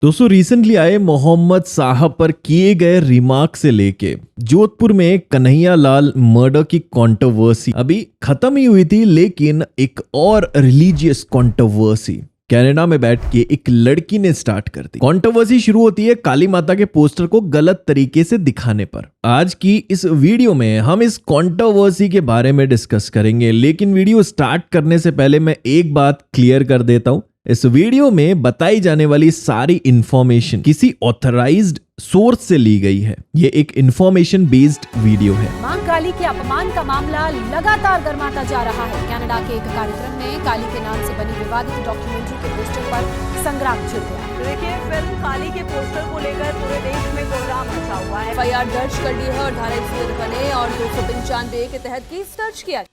दोस्तों रिसेंटली आए मोहम्मद साहब पर किए गए रिमार्क से लेके जोधपुर में कन्हैया लाल मर्डर की कंट्रोवर्सी अभी खत्म ही हुई थी, लेकिन एक और रिलीजियस कंट्रोवर्सी कनाडा में बैठ के एक लड़की ने स्टार्ट कर दी। कंट्रोवर्सी शुरू होती है काली माता के पोस्टर को गलत तरीके से दिखाने पर। आज की इस वीडियो में हम इस कंट्रोवर्सी के बारे में डिस्कस करेंगे, लेकिन वीडियो स्टार्ट करने से पहले मैं एक बात क्लियर कर देता हूं। इस वीडियो में बताई जाने वाली सारी इंफॉर्मेशन किसी ऑथराइज्ड सोर्स से ली गई है। ये एक इंफॉर्मेशन बेस्ड वीडियो है। मां काली के अपमान का मामला लगातार गर्माता जा रहा है। कनाडा के एक कार्यक्रम में काली के नाम से बनी विवादित डॉक्यूमेंट्री के पोस्टर पर संग्राम छिड़ गया। देखिए, फिल्म काली के पोस्टर को लेकर पूरे देश में कोहराम मचा हुआ है। एफआईआर दर्ज कर दी है और धारा 1 बने और 295 के तहत केस दर्ज किया।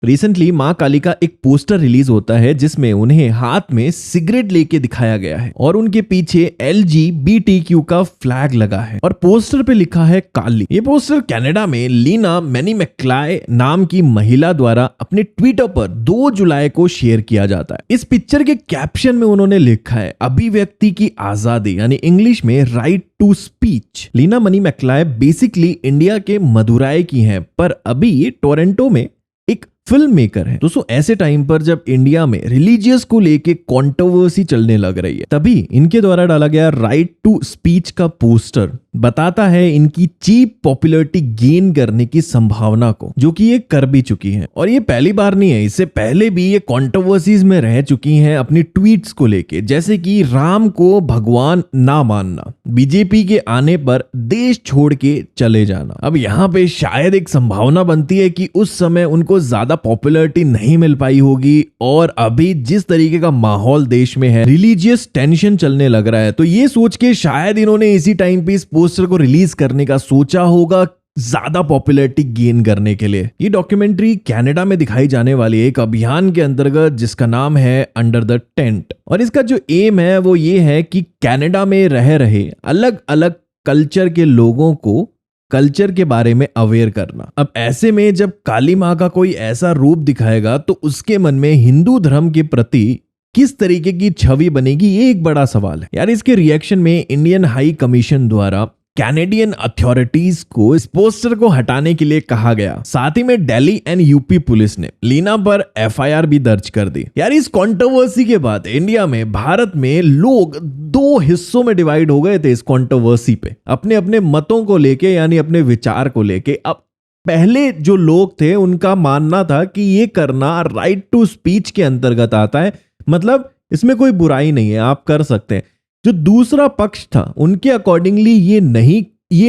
रिसेंटली मां काली का एक पोस्टर रिलीज होता है जिसमें उन्हें हाथ में सिगरेट लेके दिखाया गया है और उनके पीछे LGBTQ का फ्लैग लगा है और पोस्टर पे लिखा है काली। ये पोस्टर कनाडा में लीना मैनीमेक्लाय नाम की महिला द्वारा अपने ट्विटर पर 2 जुलाई को शेयर किया जाता है। इस पिक्चर के कैप्शन में उन्होंने लिखा है अभिव्यक्ति की आजादी, यानी इंग्लिश में right to speech. Leena Manimekalai basically India के मदुराई की हैं, पर अभी ये टोरंटो में एक फिल्म मेकर है। दोस्तों ऐसे टाइम पर जब इंडिया में रिलीजियस को लेके कंट्रोवर्सी चलने लग रही है, तभी इनके द्वारा डाला गया राइट टू स्पीच का पोस्टर बताता है इनकी चीप पॉपुलैरिटी गेन करने की संभावना को, जो कि ये कर भी चुकी है। और ये पहली बार नहीं है, इससे पहले भी ये कंट्रोवर्सीज में रह चुकी हैं अपनी ट्वीट्स को लेके, जैसे कि राम को भगवान ना मानना, बीजेपी के आने पर देश छोड़ के चले जाना। अब यहाँ पे शायद एक संभावना बनती है कि उस समय उनको ज्यादा पॉपुलैरिटी नहीं मिल पाई होगी, और अभी जिस तरीके का माहौल देश में है, रिलीजियस टेंशन चलने लग रहा है, तो ये सोच के शायद इन्होंने इसी टाइम पे इस पोस्टर को रिलीज करने का सोचा होगा, ज्यादा पॉपुलैरिटी गेन करने के लिए। ये डॉक्यूमेंट्री कनाडा में दिखाई जाने वाली एक अभियान के अंतर्गत जिसका नाम है अंडर द टेंट, और इसका जो एम है वो ये है कि कनाडा में रह रहे अलग अलग कल्चर के लोगों को कल्चर के बारे में अवेयर करना। अब ऐसे में जब काली मां का कोई ऐसा रूप दिखाएगा तो उसके मन में हिंदू धर्म के प्रति किस तरीके की छवि बनेगी, ये एक बड़ा सवाल है यार। इसके रिएक्शन में इंडियन हाई कमीशन द्वारा कैनेडियन अथॉरिटीज को इस पोस्टर को हटाने के लिए कहा गया। साथ ही में दिल्ली एंड यूपी पुलिस ने लीना पर एफआईआर भी दर्ज कर दी। यार इस कंट्रोवर्सी के बाद इंडिया में, भारत में लोग 2 हिस्सों में डिवाइड हो गए थे इस कंट्रोवर्सी पे, अपने अपने मतों को लेके, यानी अपने विचार को लेके। अब पहले जो लोग थे उनका मानना था कि ये करना राइट टू स्पीच के अंतर्गत आता है, मतलब इसमें कोई बुराई नहीं है, आप कर सकते हैं। जो दूसरा पक्ष था उनके अकॉर्डिंगली ये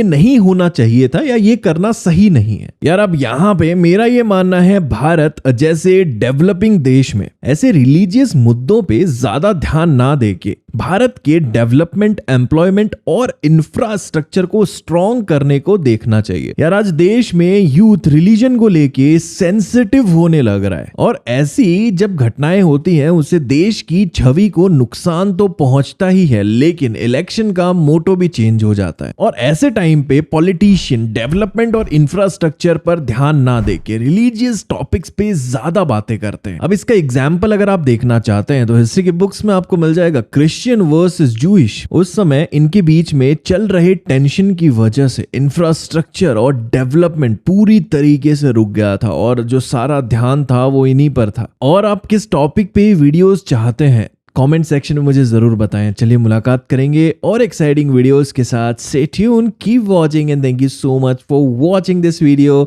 नहीं होना चाहिए था, या ये करना सही नहीं है। यार अब यहाँ पे मेरा ये मानना है, भारत जैसे डेवलपिंग देश में ऐसे रिलीजियस मुद्दों पे ज्यादा ध्यान ना देके भारत के डेवलपमेंट, एम्प्लॉयमेंट और इंफ्रास्ट्रक्चर को स्ट्रॉन्ग करने को देखना चाहिए। यार आज देश में यूथ रिलीजन को लेके सेंसिटिव होने लग रहा है, और ऐसी जब घटनाएं होती हैं उससे देश की छवि को नुकसान तो पहुंचता ही है, लेकिन इलेक्शन का मोटो भी चेंज हो जाता है। और ऐसे टाइम पे पॉलिटिशियन डेवलपमेंट और इंफ्रास्ट्रक्चर पर ध्यान ना देके रिलीजियस टॉपिक्स पे ज्यादा बातें करते हैं। अब इसका एग्जाम्पल अगर आप देखना चाहते हैं तो हिस्ट्री की बुक्स में आपको मिल जाएगा। क्रिश्चियन वर्सेस जूइश, उस समय इनके बीच में चल रहे टेंशन की वजह से इंफ्रास्ट्रक्चर और डेवलपमेंट पूरी तरीके से रुक गया था, और जो सारा ध्यान था वो इन्हीं पर था। और आप किस टॉपिक पे वीडियोस चाहते हैं कमेंट सेक्शन में मुझे जरूर बताएं। चलिए मुलाकात करेंगे और एक्साइटिंग वीडियोस के साथ। Stay tune, keep watching and thank you so much for watching this video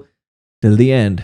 till the end.